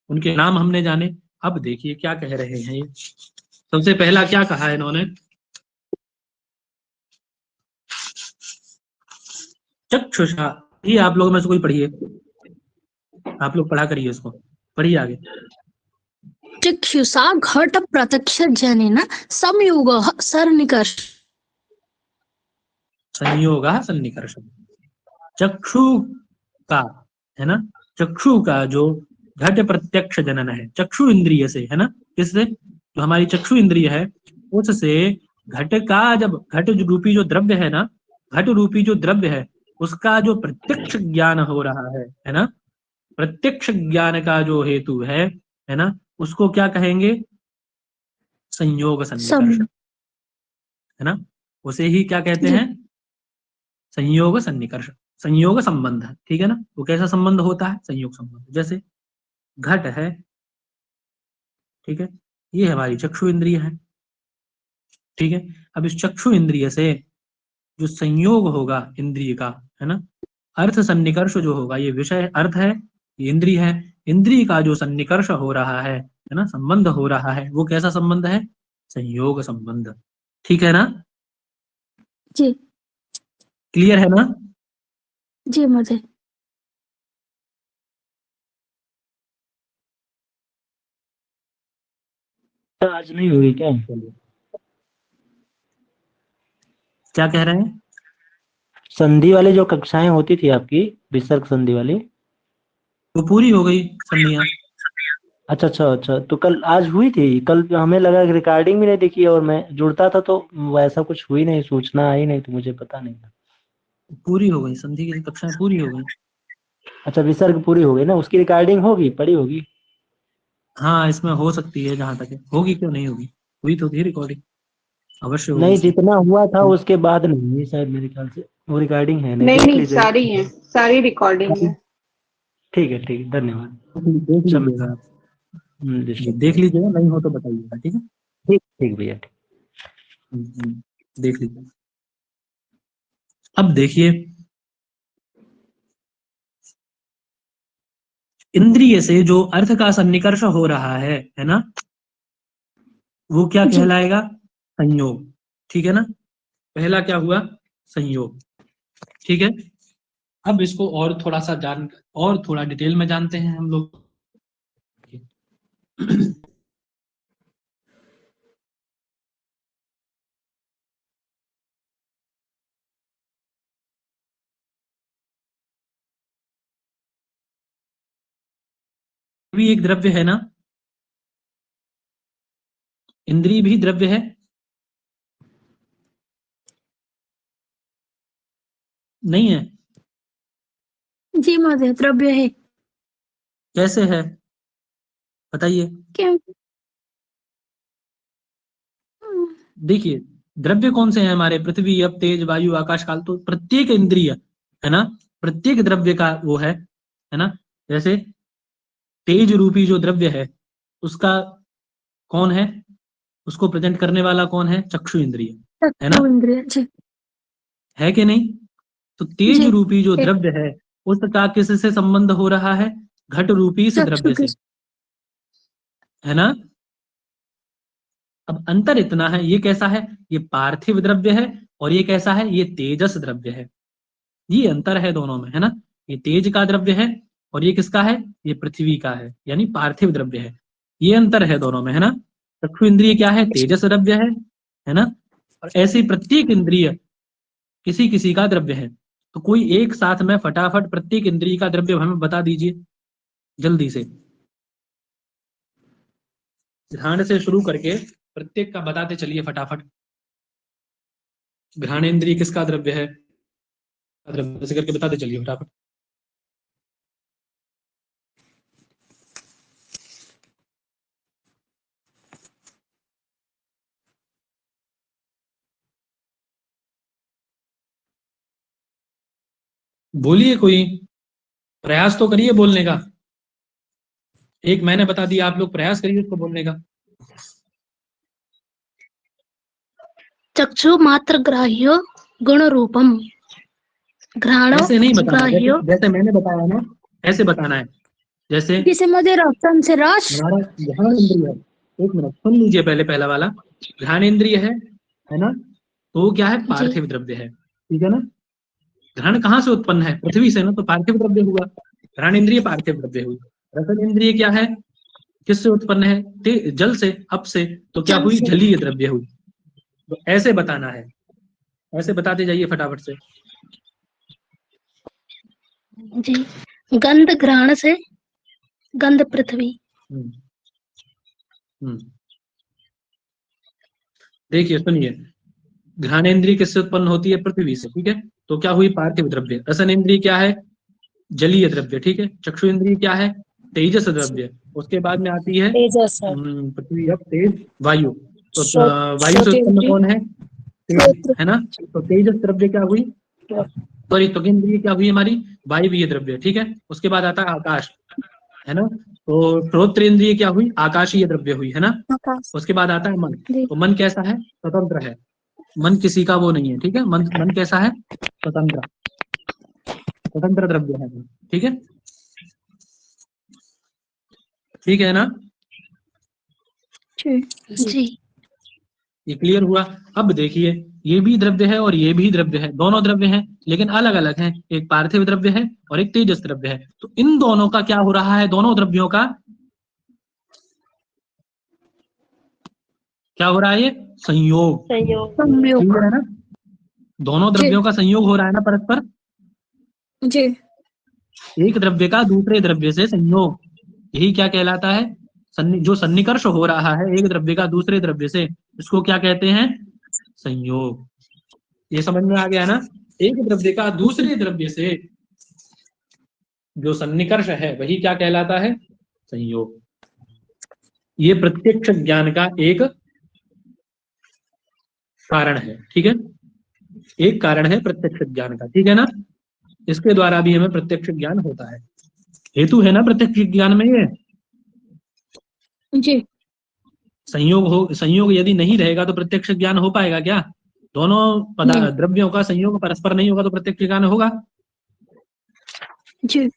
उनके नाम हमने जाने। अब देखिए क्या कह रहे हैं ये। सबसे पहला क्या कहा है इन्होंने? चक्षुषा। ये आप लोगों में से कोई पढ़िए, आप लोग पढ़ा करिए इसको, पढ़िए आगे। चक्षुषा घट प्रत्यक्ष जनेन संयोगः सन्निकर्ष। संयोग सन्निकर्ष। चक्षु का, है ना, चक्षु का जो घट प्रत्यक्ष जनन है, चक्षु इंद्रिय से, है ना, किससे, जो हमारी चक्षु इंद्रिय है उससे घट का, जब घट रूपी जो द्रव्य है ना, घट रूपी जो द्रव्य है उसका जो प्रत्यक्ष ज्ञान हो रहा है ना, प्रत्यक्ष ज्ञान का जो हेतु है ना, उसको क्या कहेंगे, संयोग सन्निकर्ष, है ना, उसे ही क्या कहते हैं, संयोग सन्निकर्ष, संयोग संबंध, ठीक है ना। वो कैसा संबंध होता है, संयोग संबंध, जैसे घट है, ठीक है, ये हमारी चक्षु इंद्रिय है, ठीक है। अब इस चक्षु इंद्रिय से जो संयोग होगा इंद्रिय का, है ना, अर्थ सन्निकर्ष जो होगा, ये विषय अर्थ है, ये इंद्रिय है, इंद्रिय का जो सन्निकर्ष हो रहा है ना, संबंध हो रहा है, वो कैसा संबंध है, संयोग संबंध, ठीक है ना, जी क्लियर है ना। जी मुझे आज नहीं हुई क्या? क्या कह रहे हैं, संधि वाली जो कक्षाएं होती थी आपकी, विसर्ग संधि वाली, वो पूरी हो गई संधियां। अच्छा अच्छा अच्छा, तो कल आज हुई थी? कल हमें लगा कि रिकॉर्डिंग भी नहीं दिखी और मैं जुड़ता था तो वैसा कुछ हुई नहीं, सूचना आई नहीं, तो मुझे पता नहीं था। पूरी हो गई, संधि की कक्षाएं पूरी हो गई। अच्छा, विसर्ग पूरी हो गई ना, उसकी रिकॉर्डिंग होगी, पड़ी होगी? हाँ, इसमें हो सकती है, जहां तक है, होगी, क्यों नहीं होगी, हुई तो थी रिकॉर्डिंग, अवश्य होगी नहीं, इसमें। जितना हुआ था उसके बाद नहीं हुई शायद, मेरे ख्याल से वो रिकॉर्डिंग है नहीं, नहीं देख नहीं, लीजिए। सारी है, सारी रिकॉर्डिंग है। ठीक है ठीक है, धन्यवाद। देख लीजिएगा आप, डिस्टर्ब देख लीजिएगा, नहीं हो तो बताइएगा, ठीक है। ठीक ठीक भैया, ठीक। देख लीजिए। अब देखिए, इंद्रिय से जो अर्थ का सन्निकर्ष हो रहा है ना, वो क्या जी कहलाएगा, संयोग, ठीक है ना। पहला क्या हुआ, संयोग, ठीक है। अब इसको और थोड़ा सा और थोड़ा डिटेल में जानते हैं हम लोग। भी एक द्रव्य है ना, इंद्रिय भी द्रव्य है, नहीं है, जी मुझे द्रव्य है, कैसे है, बताइए। क्यों? देखिए, द्रव्य कौन से हैं हमारे, पृथ्वी, अब, तेज, वायु, आकाश, काल, तो प्रत्येक इंद्रिय, है ना, प्रत्येक द्रव्य का वो है ना। जैसे तेज रूपी जो द्रव्य है उसका कौन है, उसको प्रेजेंट करने वाला कौन है, चक्षु इंद्रिय, है ना, चक्षु इंद्रिय, जी है कि नहीं। तो तेज जी रूपी जो एक द्रव्य है उसका किससे संबंध हो रहा है, घट रूपी इस चक्षु द्रव्य के से, है ना। अब अंतर इतना है, ये कैसा है, ये पार्थिव द्रव्य है, और ये कैसा है, ये तेजस द्रव्य है, ये अंतर है दोनों में, है ना। ये तेज का द्रव्य है और ये किसका है, ये पृथ्वी का है, यानी पार्थिव द्रव्य है, ये अंतर है दोनों में, है ना। चक्षु इंद्रिय क्या है, तेजस द्रव्य है ना। और ऐसे ही प्रत्येक इंद्रिय किसी किसी का द्रव्य है। तो कोई एक साथ में फटाफट प्रत्येक इंद्रिय का द्रव्य हमें बता दीजिए जल्दी से, घ्राण से शुरू करके प्रत्येक का बताते चलिए फटाफट। घ्राणेन्द्रिय किसका द्रव्य है, द्रव्य ऐसे करके बताते चलिए फटाफट। बोलिए, कोई प्रयास तो करिए बोलने का, एक मैंने बता दिया, आप लोग प्रयास करिए उसको बोलने का। चक्षु मात्र ग्राह्य गुण रूपम, घ्राणो ऐसे नहीं बताना, जैसे ग्राह्य। जैसे मैंने बताया ना, ऐसे बताना है। जैसे जिसे मुझे रसन से रस। हमारा ध्यान इंद्रिय है, एक मिनट सुन लीजिए, पहले पहला वाला ध्यान इंद्रिय है ना, तो वो क्या है, जी पार्थिव द्रव्य है, ठीक है ना। घ्राण कहाँ से उत्पन्न है, पृथ्वी से ना, तो पार्थिव द्रव्य हुआ, घ्राण इंद्रिय पार्थिव द्रव्य हुई। रसन इंद्रिय क्या है, किससे उत्पन्न है, जल से, अप से, तो क्या जल हुई, से। जलीय द्रव्य हुई। तो ऐसे बताना है, ऐसे बताते जाइए फटाफट से। जी, गंध घ्राण से, गंध पृथ्वी। हम्म, हम्म। देखिए सुनिए, घ्राणेन्द्रिय किससे उत्पन्न होती है? पृथ्वी से, ठीक है। तो क्या हुई? पार्थिव द्रव्य। रसन इंद्रिय क्या है? जलीय द्रव्य, ठीक है। चक्षु इंद्रिय क्या है? तेजस द्रव्य। उसके बाद में आती है तेजस है। पृथ्वी, अब तेज, वायु। तो श्रोत वायु से उत्पन्न श्रोतेंद्रिय, कौन है? तेज, है ना। तो तेजस द्रव्य क्या हुई? सॉरी, त्वक इंद्रिय क्या हुई हमारी? वायवीय द्रव्य, ठीक है। उसके बाद आता है आकाश, है ना। तो श्रोत्र इंद्रिय क्या हुई? आकाशीय द्रव्य हुई, है ना। आकाश। उसके बाद आता है मन। जी। तो मन कैसा है? स्वतंत्र है। मन किसी का वो नहीं है, ठीक है। मन मन कैसा है? स्वतंत्र, स्वतंत्र द्रव्य है, ठीक है। ठीक है ना। जी। जी। ये क्लियर हुआ। अब देखिए, ये भी द्रव्य है और ये भी द्रव्य है, दोनों द्रव्य हैं लेकिन अलग अलग हैं। एक पार्थिव द्रव्य है और एक तेजस द्रव्य है। तो इन दोनों का क्या हो रहा है? दोनों द्रव्यों का क्या हो रहा है? ये संयोग। संयोग। संयोग। क्लियर है ना। दोनों जी। द्रव्यों का संयोग हो रहा है ना परस्पर। जी। एक द्रव्य का दूसरे द्रव्य से संयोग, यही क्या कहलाता है? जो सन्निकर्ष हो रहा है एक द्रव्य का दूसरे द्रव्य से, इसको क्या कहते हैं? संयोग। ये समझ में आ गया ना। एक द्रव्य का दूसरे द्रव्य से जो सन्निकर्ष है वही क्या कहलाता है? संयोग। ये प्रत्यक्ष ज्ञान का एक कारण है, ठीक है। एक कारण है प्रत्यक्ष ज्ञान का, ठीक है ना। इसके द्वारा भी हमें प्रत्यक्ष ज्ञान होता है। हेतु है ना प्रत्यक्ष ज्ञान में ये। जी। संयोग यदि नहीं रहेगा तो प्रत्यक्ष ज्ञान हो पाएगा क्या? दोनों नहीं। द्रव्यों का संयोग परस्पर नहीं होगा तो प्रत्यक्ष ज्ञान होगा? जी।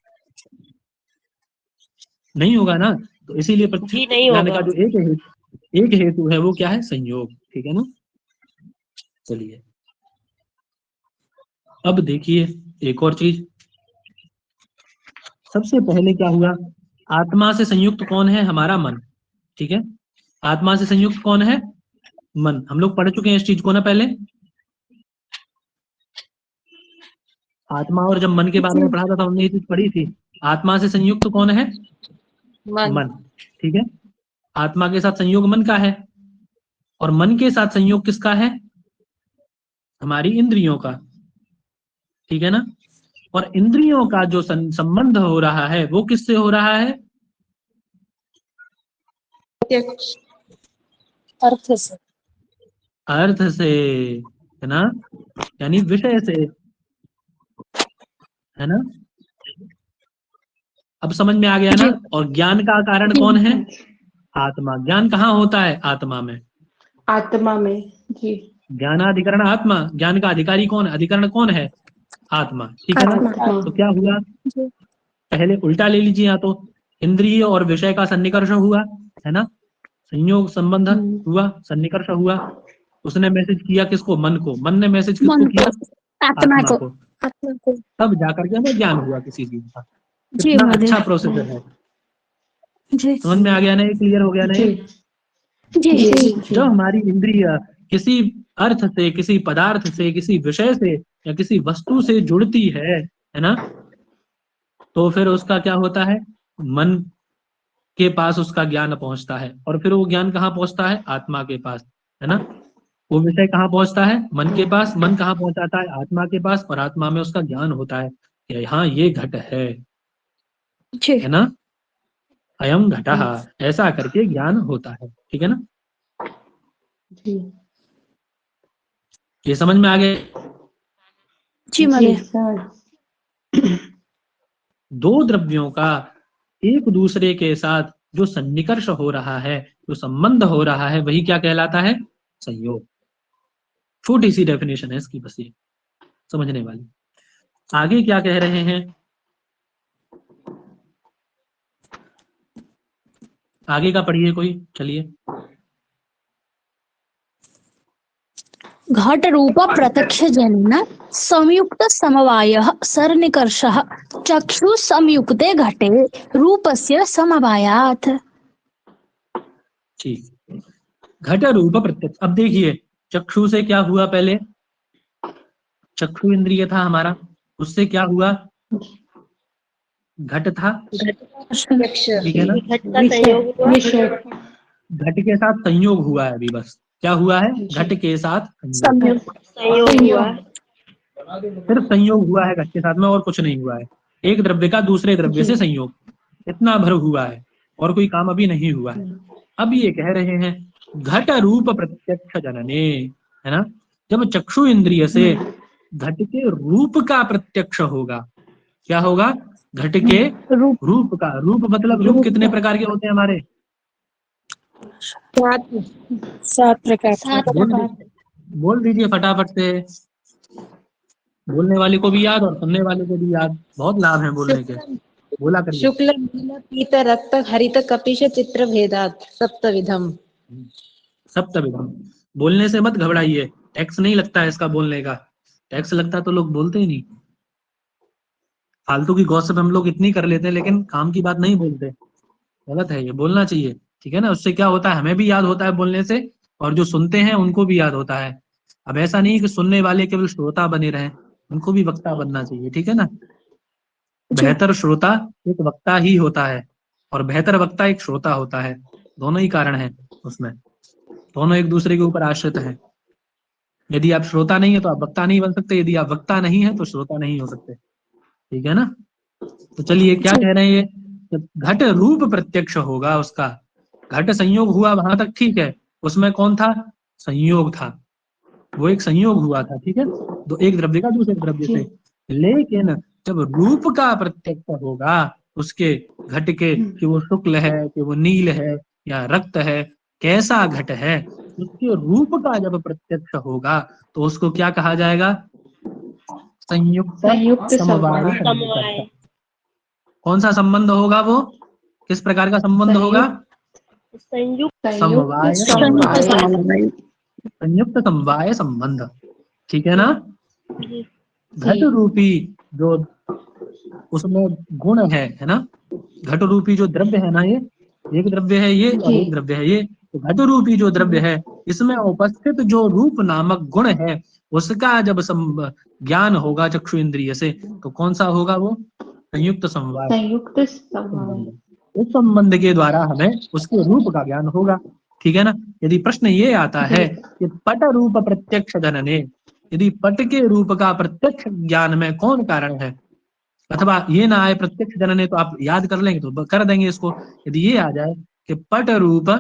नहीं होगा ना। तो इसीलिए प्रत्यक्ष जी नहीं ज्ञान होगा। का जो एक हेतु है वो क्या है? संयोग, ठीक है ना। चलिए अब देखिए एक और चीज। सबसे पहले क्या हुआ? आत्मा से संयुक्त कौन है? हमारा मन, ठीक है। आत्मा से संयुक्त कौन है? मन। हम लोग पढ़ चुके हैं इस चीज को ना पहले। आत्मा और जब मन के बारे में पढ़ा था तो हमने ये चीज पढ़ी थी। आत्मा से संयुक्त कौन है? मन, ठीक है। आत्मा के साथ संयोग मन का है और मन के साथ संयोग किसका है? हमारी इंद्रियों का, ठीक है ना। और इंद्रियों का जो संबंध हो रहा है वो किससे हो रहा है? अर्थ से। अर्थ से, है ना, यानी विषय से, है ना। अब समझ में आ गया ना। और ज्ञान का कारण कौन है? आत्मा। ज्ञान कहाँ होता है? आत्मा में। आत्मा में। जी। ज्ञानाधिकरण आत्मा। ज्ञान का अधिकारी कौन है? अधिकरण कौन है? आत्मा, ठीक है ना। आत्मा। तो क्या हुआ? पहले उल्टा ले लीजिए, या तो इंद्रिय और विषय का सन्निकर्ष हुआ, है ना। संयोग संबंध हुआ, सन्निकर्ष हुआ। उसने मैसेज किया किसको? मन को। मन ने मैसेज किसको मन किया? को। आत्मा आत्मा को। को। आत्मा को। तब जाकर के हमें ज्ञान हुआ किसी चीज का। जी कितना महोदय। अच्छा प्रोसीजर है। जी। समझ में आ गया ना? ये क्लियर हो गया ना? ये जी। जी। जी। जब हमारी इंद्रिय किसी अर्थ से, किसी पदार्थ से, किसी विषय से या किसी वस्तु से जुड़ती है ना, तो फिर उसका क्या होता है? मन के पास उसका ज्ञान पहुंचता है और फिर वो ज्ञान कहाँ पहुंचता है? आत्मा के पास, है ना। वो विषय कहाँ पहुंचता है? मन के पास। मन कहाँ पहुंचाता है? आत्मा के पास। और आत्मा में उसका ज्ञान होता है कि हाँ ये घट जी। है ना। अयम घटः, ऐसा करके ज्ञान होता है, ठीक है ना। जी। ये समझ में आ गया? जी जी महोदय। सर। दो द्रव्यों का एक दूसरे के साथ जो सन्निकर्ष हो रहा है, जो संबंध हो रहा है, वही क्या कहलाता है? संयोग। छोटी सी डेफिनेशन है इसकी, बस ये समझने वाली। आगे क्या कह रहे हैं? आगे का पढ़िए कोई, चलिए। घट रूप प्रत्यक्ष जन संयुक्त समवाय सन्निकर्षः चक्षु संयुक्ते घटे रूपस्य समवायात्। ठीक। घट रूप प्रत्यक्ष। अब देखिए, चक्षु से क्या हुआ? पहले चक्षु इंद्रिय था हमारा, उससे क्या हुआ? घट था, ठीक है ना। घट का संयोग हुआ, घट के साथ संयोग हुआ है अभी, बस क्या हुआ है, घट के साथ संयोग, संयोग हुआ, सिर्फ संयोग हुआ है घट के साथ में, और कुछ नहीं हुआ है। एक द्रव्य का दूसरे द्रव्य से संयोग, इतना भर हुआ है, और कोई काम अभी नहीं हुआ है। अब ये कह रहे हैं घट रूप प्रत्यक्ष जनने, है ना, जब चक्षु इंद्रिय से घट के रूप का प्रत्यक्ष होगा, क्या होगा, घट के रूप का, रूप मतलब रूप कितने प्रकार के होते हैं हमारे, 7 प्रकार बोल दीजिए फटाफट से, बोलने वाले को भी याद और सुनने वाले को भी याद, बहुत लाभ है बोलने के, बोला करिए। शुक्ल नील पीत रक्त हरित कपिश चित्र भेदात सप्तविधम। सप्तविधम, बोलने से मत घबराइए, टैक्स नहीं लगता है इसका बोलने का, टैक्स लगता तो लोग बोलते ही नहीं। फालतू की गॉसिप हम लोग इतनी कर लेते हैं, लेकिन काम की बात नहीं बोलते, गलत है ये, बोलना चाहिए, ठीक है ना। उससे क्या होता है, हमें भी याद होता है बोलने से, और जो सुनते हैं उनको भी याद होता है। अब ऐसा नहीं कि सुनने वाले केवल श्रोता बने रहें, उनको भी वक्ता बनना चाहिए, ठीक है ना। बेहतर श्रोता एक वक्ता ही होता है, और बेहतर वक्ता एक श्रोता होता है, दोनों ही कारण है उसमें, दोनों एक दूसरे के ऊपर आश्रित हैं। यदि आप श्रोता नहीं है तो आप वक्ता नहीं बन सकते, यदि आप वक्ता नहीं है तो श्रोता नहीं हो सकते, ठीक है ना। तो चलिए क्या कह रहे हैं, जब घट रूप प्रत्यक्ष होगा उसका, घट संयोग हुआ वहां तक ठीक है, उसमें कौन था, संयोग था, वो एक संयोग हुआ था, ठीक है, तो एक द्रव्य का दूसरे द्रव्य से। लेकिन जब रूप का प्रत्यक्ष होगा उसके घट के, कि वो शुक्ल है, कि वो नील है या रक्त है, कैसा घट है, उसके रूप का जब प्रत्यक्ष होगा तो उसको क्या कहा जाएगा, संयुक्त समवाय समवाय, कौन सा संबंध होगा वो, किस प्रकार का संबंध होगा, संयुक्त समवाय, संयुक्त समवाय संबंध, ठीक है ना। घट रूपी जो उसमें गुण है ना, घट रूपी जो द्रव्य है ना, ये एक द्रव्य है ये और एक द्रव्य है ये, तो घट रूपी जो द्रव्य है इसमें उपस्थित जो रूप नामक गुण है उसका जब ज्ञान होगा चक्षु इंद्रिय से, तो कौन सा होगा वो, संयुक्त समवाय, उस संबंध के द्वारा हमें उसके रूप का ज्ञान होगा, ठीक है ना। यदि प्रश्न ये आता है कि पट रूप प्रत्यक्ष जनने, यदि पट के रूप का प्रत्यक्ष ज्ञान में कौन कारण है, अथवा ये ना आए प्रत्यक्ष जनने तो आप याद कर लेंगे तो कर देंगे इसको, यदि ये आ जाए कि पट रूप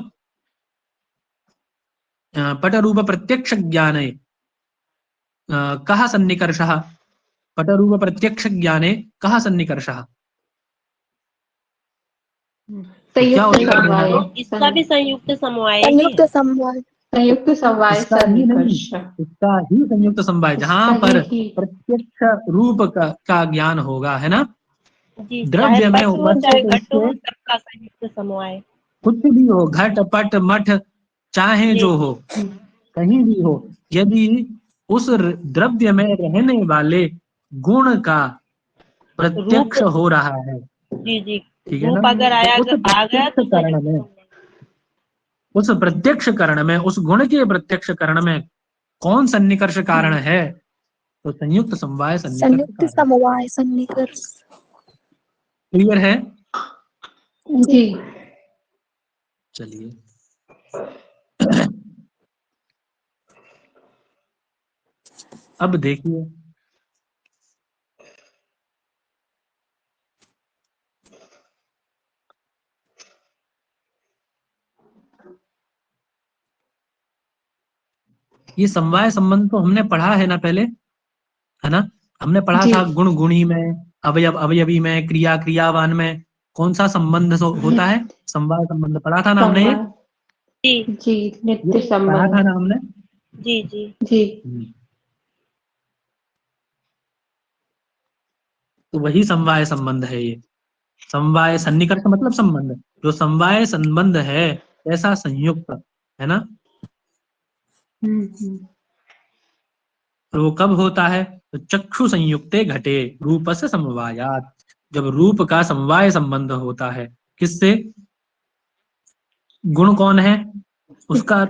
प्रत्यक्ष ज्ञाने कहा सन्निकर्षः, पट रूप प्रत्यक्ष ज्ञाने कहा सन्निकर्षः, क्या होगा, इसका भी संयुक्त समवाय, संयुक्त समवाय इसका ही संयुक्त समवाय, जहाँ पर प्रत्यक्ष रूप का ज्ञान होगा, है ना, द्रव्य में उपस्थित संयुक्त समवाय, कुछ भी हो, घट पट मठ चाहे जो हो, कहीं भी हो, यदि उस द्रव्य में रहने वाले गुण का प्रत्यक्ष हो रहा है, जी जी, ठीक है ना, अगर आया तो करण में, उस प्रत्यक्ष करण में, उस गुण के प्रत्यक्ष करण में कौन सन्निकर्ष कारण है, तो संयुक्त समवाय सन्निकर्ष। क्लियर है, जी। चलिए अब देखिए, ये समवाय संबंध तो हमने पढ़ा है ना पहले, है ना, हमने पढ़ा था गुण गुणी में, अवयव अवयवी में, क्रिया क्रियावान में कौन सा संबंध होता है, समवाय संबंध पढ़ा था ना हमने, जी नित्य संबंध पढ़ा था ना हमने, जी जी जी। तो वही समवाय संबंध है ये, समवाय सन्निकर्ष मतलब संबंध, जो समवाय संबंध है ऐसा संयुक्त, है ना। और वो कब होता है, तो चक्षु संयुक्ते घटे रूपस्य समवायात, जब रूप का समवाय संबंध होता है, किससे, गुण कौन है उसका,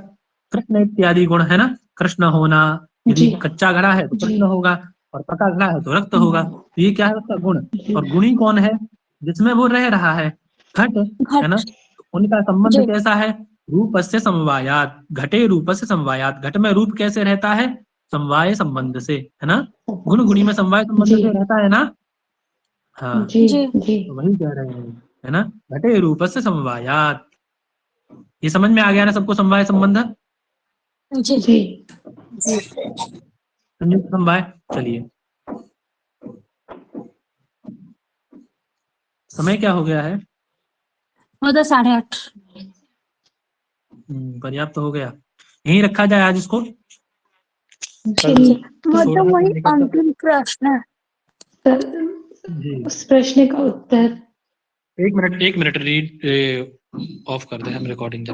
कृष्ण इत्यादि गुण, है ना, कृष्ण होना, यदि कच्चा घड़ा है तो कृष्ण होगा, और पका घड़ा है तो रक्त होगा, तो ये क्या है उसका गुण, और गुणी कौन है, जिसमें वो रह रहा है, घट, है ना? घट। उनका संबंध जी। कैसा है? रूपस्य समवायात, घटे रूपस्य समवायात। घट में रूप कैसे रहता है? समवाय संबंध से, है ना? गुण गुणी में समवाय संबंध जी। से रहता है ना? हाँ, जी जी। जी तो वही कह रहे हैं, है ना? घटे रूपस्य समवायात। ये समझ में आ गया ना सबको, समवाय संबंध, जी। जी। संयुक्त समवाय। चलिए, समय क्या हो गया है? 8:30। पर्याप्त तो हो गया, यहीं रखा जाए आज इसको। कल जी वो तो 16 वही करने का सब। अंतिम प्रश्न है। सर, जी, उस प्रश्न का उत्तर। एक मिनट रीड ऑफ कर दे हम, रिकॉर्डिंग